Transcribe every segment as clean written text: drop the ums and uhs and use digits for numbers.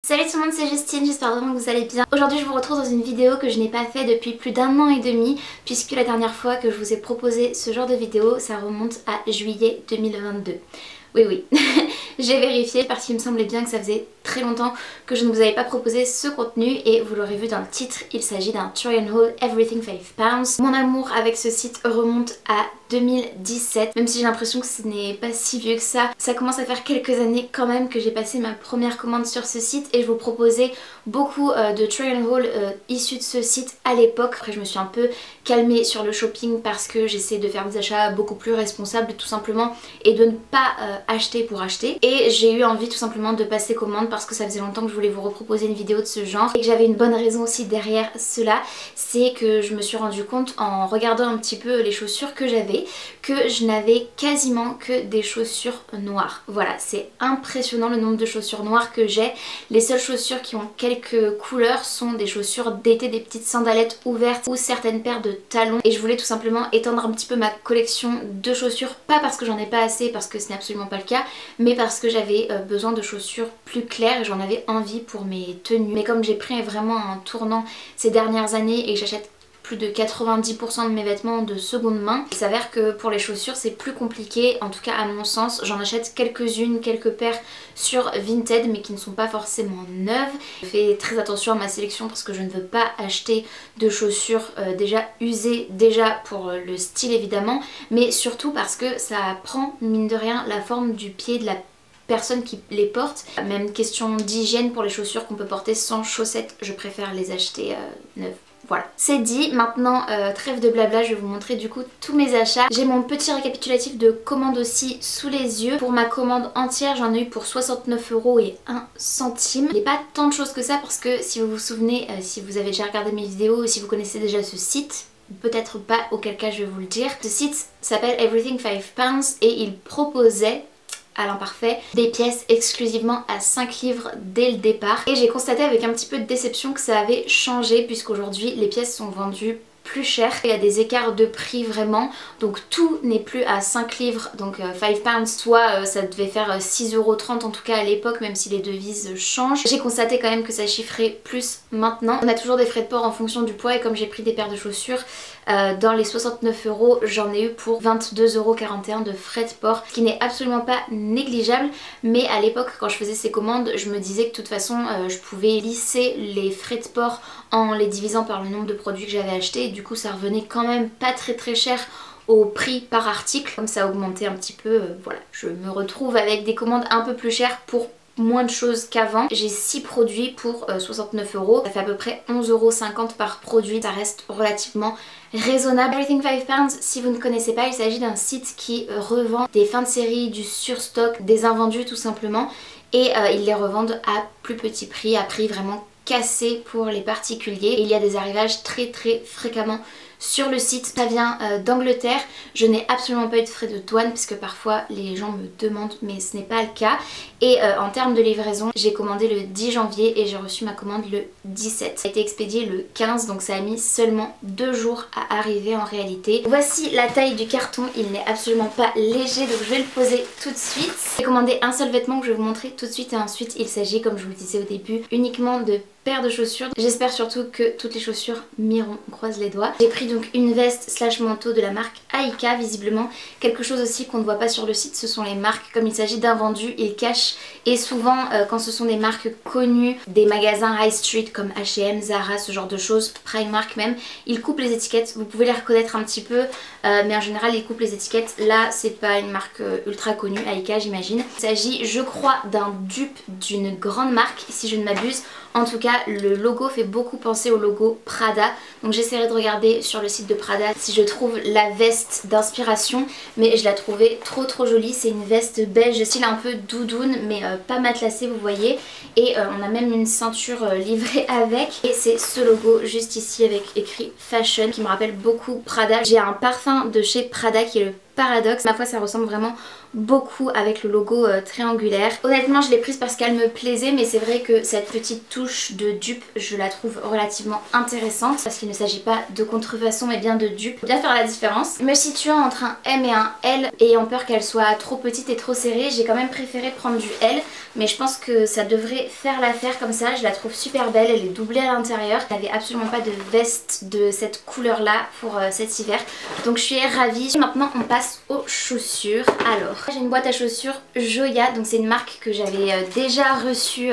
Salut tout le monde, c'est Justine, j'espère vraiment que vous allez bien. Aujourd'hui je vous retrouve dans une vidéo que je n'ai pas fait depuis plus d'1 an et demi, puisque la dernière fois que je vous ai proposé ce genre de vidéo, ça remonte à juillet 2022. Oui, j'ai vérifié parce qu'il me semblait bien que ça faisait très longtemps que je ne vous avais pas proposé ce contenu et vous l'aurez vu dans le titre, il s'agit d'un Try and Haul Everything 5 Pounds. Mon amour avec ce site remonte à 2017, même si j'ai l'impression que ce n'est pas si vieux que ça. Ça commence à faire quelques années quand même que j'ai passé ma première commande sur ce site et je vous proposais beaucoup de Try and Haul issus de ce site à l'époque. Après je me suis un peu calmée sur le shopping parce que j'essaie de faire des achats beaucoup plus responsables tout simplement et de ne pas acheter pour acheter. Et j'ai eu envie tout simplement de passer commande parce que ça faisait longtemps que je voulais vous reproposer une vidéo de ce genre et que j'avais une bonne raison aussi derrière cela, c'est que je me suis rendu compte en regardant un petit peu les chaussures que j'avais que je n'avais quasiment que des chaussures noires. Voilà, c'est impressionnant le nombre de chaussures noires que j'ai. Les seules chaussures qui ont quelques couleurs sont des chaussures d'été, des petites sandalettes ouvertes ou certaines paires de talons. Et je voulais tout simplement étendre un petit peu ma collection de chaussures, pas parce que j'en ai pas assez, parce que ce n'est absolument pas le cas, mais parce que j'avais besoin de chaussures plus claires et j'en avais envie pour mes tenues. Mais comme j'ai pris vraiment un tournant ces dernières années et que j'achète plus de 90% de mes vêtements de seconde main, il s'avère que pour les chaussures c'est plus compliqué, en tout cas à mon sens. J'en achète quelques-unes, quelques paires sur Vinted mais qui ne sont pas forcément neuves. Je fais très attention à ma sélection parce que je ne veux pas acheter de chaussures déjà usées, déjà pour le style évidemment, mais surtout parce que ça prend mine de rien la forme du pied de la personne qui les porte. Même question d'hygiène pour les chaussures qu'on peut porter sans chaussettes, je préfère les acheter neuves. Voilà, c'est dit. Maintenant trêve de blabla, je vais vous montrer du coup tous mes achats. J'ai mon petit récapitulatif de commandes aussi sous les yeux. Pour ma commande entière, j'en ai eu pour 69 € et 1 centime. Il n'y a pas tant de choses que ça parce que si vous vous souvenez, si vous avez déjà regardé mes vidéos ou si vous connaissez déjà ce site, peut-être pas, auquel cas je vais vous le dire. Ce site s'appelle Everything 5 Pounds et il proposait à l'imparfait des pièces exclusivement à 5 livres dès le départ et j'ai constaté avec un petit peu de déception que ça avait changé puisqu'aujourd'hui les pièces sont vendues plus cher. Il y a des écarts de prix vraiment, donc tout n'est plus à 5 livres, donc 5 pounds, soit ça devait faire 6,30 € en tout cas à l'époque, même si les devises changent. J'ai constaté quand même que ça chiffrait plus maintenant. On a toujours des frais de port en fonction du poids et comme j'ai pris des paires de chaussures, dans les 69 €, j'en ai eu pour 22,41 € de frais de port, ce qui n'est absolument pas négligeable, mais à l'époque quand je faisais ces commandes, je me disais que de toute façon je pouvais lisser les frais de port en les divisant par le nombre de produits que j'avais achetés et du coup ça revenait quand même pas très cher au prix par article. Comme ça a augmenté un petit peu, voilà, je me retrouve avec des commandes un peu plus chères pour moins de choses qu'avant. J'ai 6 produits pour 69 €, ça fait à peu près 11,50 € par produit, ça reste relativement raisonnable. Everything 5 Pounds, si vous ne connaissez pas, il s'agit d'un site qui revend des fins de série, du surstock, des invendus tout simplement et ils les revendent à plus petit prix, à prix vraiment cassé pour les particuliers. Et il y a des arrivages très fréquemment sur le site. Ça vient d'Angleterre. Je n'ai absolument pas eu de frais de douane puisque parfois les gens me demandent mais ce n'est pas le cas. Et en termes de livraison, j'ai commandé le 10 janvier et j'ai reçu ma commande le 17. Ça a été expédié le 15 donc ça a mis seulement 2 jours à arriver en réalité. Voici la taille du carton, il n'est absolument pas léger donc je vais le poser tout de suite. J'ai commandé un seul vêtement que je vais vous montrer tout de suite et ensuite il s'agit, comme je vous le disais au début, uniquement de paires de chaussures. J'espère surtout que toutes les chaussures m'iront, on croise les doigts. J'ai pris donc une veste slash manteau de la marque Aika visiblement. Quelque chose aussi qu'on ne voit pas sur le site, ce sont les marques. Comme il s'agit d'invendus, ils cachent et souvent quand ce sont des marques connues, des magasins high street comme H&M, Zara, ce genre de choses, Primark même, ils coupent les étiquettes. Vous pouvez les reconnaître un petit peu mais en général ils coupent les étiquettes. Là c'est pas une marque ultra connue, Aika j'imagine. Il s'agit je crois d'un dupe d'une grande marque si je ne m'abuse. En tout cas le logo fait beaucoup penser au logo Prada, donc j'essaierai de regarder sur le site de Prada si je trouve la veste d'inspiration, mais je la trouvais trop jolie. C'est une veste beige style un peu doudoune mais pas matelassée vous voyez, et on a même une ceinture livrée avec et c'est ce logo juste ici avec écrit fashion qui me rappelle beaucoup Prada. J'ai un parfum de chez Prada qui est le Paradoxe. Ma foi ça ressemble vraiment beaucoup avec le logo triangulaire. Honnêtement je l'ai prise parce qu'elle me plaisait, mais c'est vrai que cette petite touche de dupe je la trouve relativement intéressante parce qu'il ne s'agit pas de contrefaçon mais bien de dupe. Faut bien faire la différence. Me situant entre un M et un L, ayant peur qu'elle soit trop petite et trop serrée, j'ai quand même préféré prendre du L, mais je pense que ça devrait faire l'affaire comme ça. Je la trouve super belle, elle est doublée à l'intérieur. Il n'y avait absolument pas de veste de cette couleur là pour cet hiver, donc je suis ravie. Maintenant on passe aux chaussures. Alors j'ai une boîte à chaussures Joya, donc c'est une marque que j'avais déjà reçue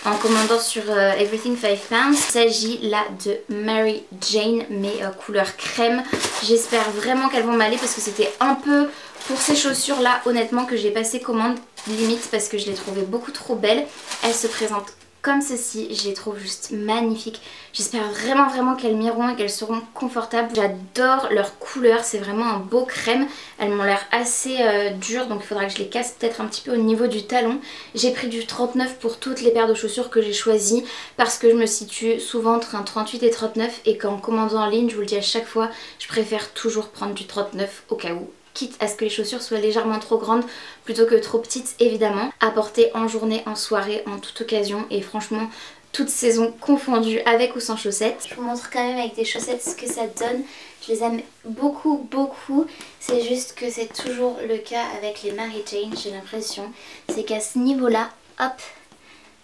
en commandant sur Everything 5 Pounds. Il s'agit là de Mary Jane mais couleur crème. J'espère vraiment qu'elles vont m'aller parce que c'était un peu pour ces chaussures là honnêtement que j'ai passé commande limite parce que je les trouvais beaucoup trop belles. Elles se présentent comme ceci, je les trouve juste magnifiques. J'espère vraiment qu'elles m'iront et qu'elles seront confortables. J'adore leur couleur, c'est vraiment un beau crème. Elles m'ont l'air assez dures, donc il faudra que je les casse peut-être un petit peu au niveau du talon. J'ai pris du 39 pour toutes les paires de chaussures que j'ai choisies parce que je me situe souvent entre un 38 et 39 et qu'en commandant en ligne, je vous le dis à chaque fois, je préfère toujours prendre du 39 au cas où. Quitte à ce que les chaussures soient légèrement trop grandes plutôt que trop petites évidemment, à porter en journée, en soirée, en toute occasion et franchement toutes saisons confondues avec ou sans chaussettes. Je vous montre quand même avec des chaussettes ce que ça donne. Je les aime beaucoup. C'est juste que c'est toujours le cas avec les Mary Jane, j'ai l'impression. C'est qu'à ce niveau là, hop,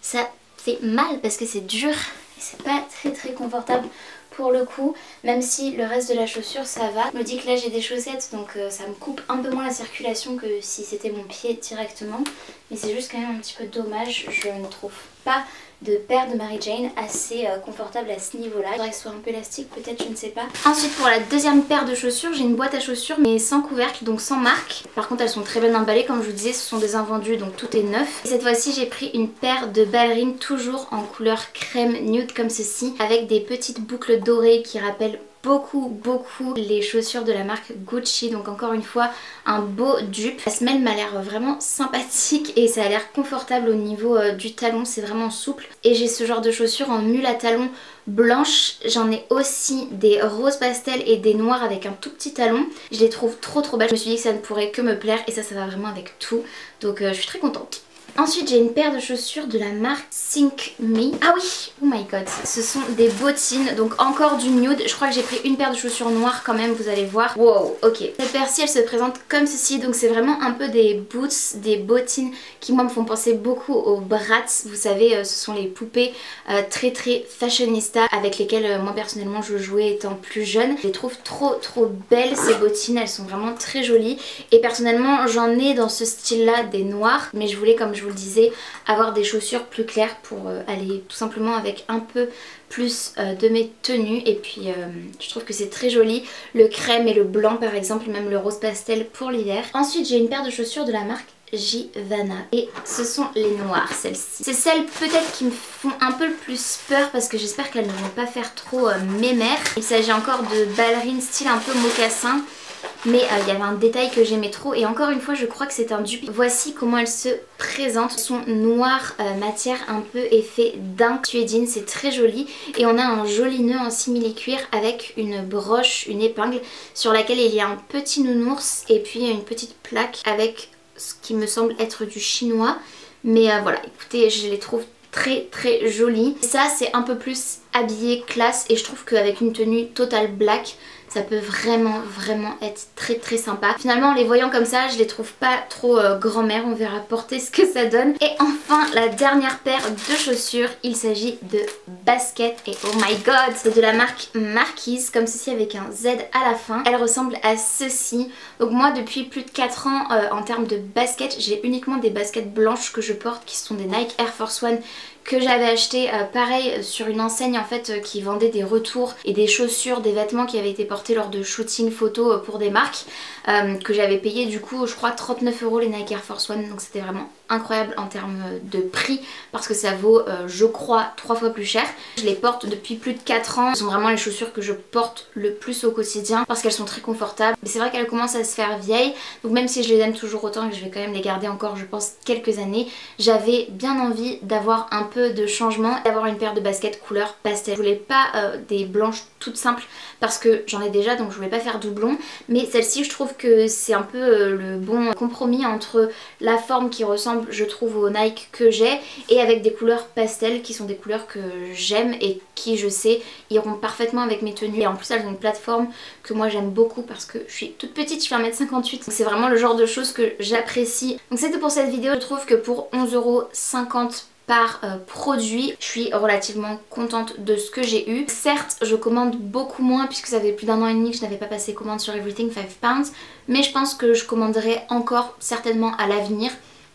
ça fait mal parce que c'est dur et c'est pas très confortable pour le coup, même si le reste de la chaussure ça va. Je me dis que là j'ai des chaussettes donc ça me coupe un peu moins la circulation que si c'était mon pied directement, mais c'est juste quand même un petit peu dommage. Je ne trouve pas de paire de Mary Jane assez confortable à ce niveau là. Il faudrait que ce soit un peu élastique peut-être, je ne sais pas. Ensuite pour la deuxième paire de chaussures, j'ai une boîte à chaussures mais sans couvercle, donc sans marque. Par contre elles sont très bien emballées, comme je vous disais ce sont des invendus donc tout est neuf. Et cette fois-ci j'ai pris une paire de ballerines toujours en couleur crème nude comme ceci, avec des petites boucles dorées qui rappellent beaucoup les chaussures de la marque Gucci, donc encore une fois un beau dupe. La semelle m'a l'air vraiment sympathique et ça a l'air confortable au niveau du talon, c'est vraiment souple. Et j'ai ce genre de chaussures en mule à talons blanches, j'en ai aussi des roses pastel et des noirs avec un tout petit talon. Je les trouve trop belles, je me suis dit que ça ne pourrait que me plaire et ça va vraiment avec tout, donc je suis très contente. Ensuite j'ai une paire de chaussures de la marque Think Me. Ah oui, oh my god, ce sont des bottines, donc encore du nude. Je crois que j'ai pris une paire de chaussures noires quand même, vous allez voir. Wow, ok. Cette paire-ci elle se présente comme ceci, donc c'est vraiment un peu des boots, des bottines qui moi me font penser beaucoup aux Bratz. Vous savez, ce sont les poupées très fashionista avec lesquelles moi personnellement je jouais étant plus jeune. Je les trouve trop belles ces bottines, elles sont vraiment très jolies. Et personnellement j'en ai dans ce style là des noirs, mais je voulais, comme je vous le disais, avoir des chaussures plus claires pour aller tout simplement avec un peu plus de mes tenues. Et puis je trouve que c'est très joli, le crème et le blanc par exemple, même le rose pastel pour l'hiver. Ensuite j'ai une paire de chaussures de la marque Giovanna et ce sont les noires, celles-ci. C'est celles peut-être qui me font un peu le plus peur parce que j'espère qu'elles ne vont pas faire trop mémère. Il s'agit encore de ballerines style un peu mocassin, mais il y avait un détail que j'aimais trop et encore une fois je crois que c'est un dupe. Voici comment elles se présentent. Elles sont noires, matière un peu effet daim suédine, c'est très joli. Et on a un joli nœud en simili-cuir avec une broche, une épingle sur laquelle il y a un petit nounours et puis une petite plaque avec ce qui me semble être du chinois. Mais voilà, écoutez, je les trouve très jolies. Ça c'est un peu plus habillé classe et je trouve qu'avec une tenue totale black, ça peut vraiment être très sympa. Finalement en les voyant comme ça je les trouve pas trop grand-mère, on verra porter ce que ça donne. Et enfin la dernière paire de chaussures, il s'agit de baskets et oh my god, c'est de la marque Marquise comme ceci avec un Z à la fin. Elle ressemble à ceci. Donc moi depuis plus de 4 ans en termes de baskets, j'ai uniquement des baskets blanches que je porte qui sont des Nike Air Force One que j'avais acheté pareil sur une enseigne en fait qui vendait des retours et des chaussures, des vêtements qui avaient été portés lors de shooting photo pour des marques que j'avais payé du coup je crois 39 € les Nike Air Force One, donc c'était vraiment incroyable en termes de prix parce que ça vaut je crois 3 fois plus cher. Je les porte depuis plus de 4 ans. Ce sont vraiment les chaussures que je porte le plus au quotidien parce qu'elles sont très confortables. Mais c'est vrai qu'elles commencent à se faire vieilles, donc même si je les aime toujours autant et que je vais quand même les garder encore je pense quelques années, j'avais bien envie d'avoir un peu de changement, d'avoir une paire de baskets couleur pastel. Je voulais pas des blanches toutes simples parce que j'en ai déjà, donc je voulais pas faire doublon, mais celle-ci je trouve que c'est un peu le bon compromis entre la forme qui ressemble je trouve au Nike que j'ai et avec des couleurs pastel qui sont des couleurs que j'aime et qui je sais iront parfaitement avec mes tenues. Et en plus elles ont une plateforme que moi j'aime beaucoup parce que je suis toute petite, je fais 1m58, donc c'est vraiment le genre de choses que j'apprécie. Donc c'est tout pour cette vidéo. Je trouve que pour 11,50 € par produit, je suis relativement contente de ce que j'ai eu. Certes je commande beaucoup moins puisque ça fait plus d'1 an et demi que je n'avais pas passé commande sur Everything 5 pounds, mais je pense que je commanderai encore certainement à l'avenir.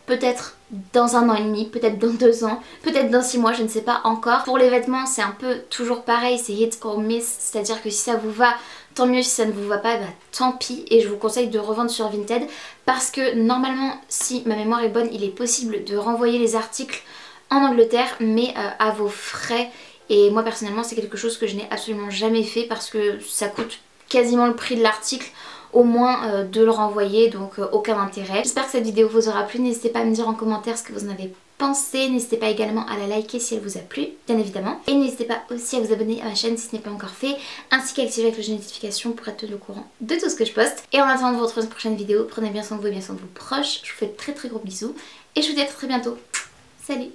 Peut-être dans 1 an et demi, peut-être dans 2 ans, peut-être dans 6 mois, je ne sais pas encore. Pour les vêtements c'est un peu toujours pareil, c'est hit or miss, c'est à dire que si ça vous va tant mieux, si ça ne vous va pas, bah, tant pis. Et je vous conseille de revendre sur Vinted parce que normalement si ma mémoire est bonne il est possible de renvoyer les articles en Angleterre mais à vos frais. Et moi personnellement c'est quelque chose que je n'ai absolument jamais fait parce que ça coûte quasiment le prix de l'article au moins de le renvoyer, donc aucun intérêt. J'espère que cette vidéo vous aura plu, n'hésitez pas à me dire en commentaire ce que vous en avez pensé, n'hésitez pas également à la liker si elle vous a plu, bien évidemment. Et n'hésitez pas aussi à vous abonner à ma chaîne si ce n'est pas encore fait, ainsi qu'à activer la cloche de notification pour être tenu au courant de tout ce que je poste. Et en attendant de vous retrouver dans une prochaine vidéo, prenez bien soin de vous et bien soin de vos proches, je vous fais de très gros bisous et je vous dis à très bientôt. Salut!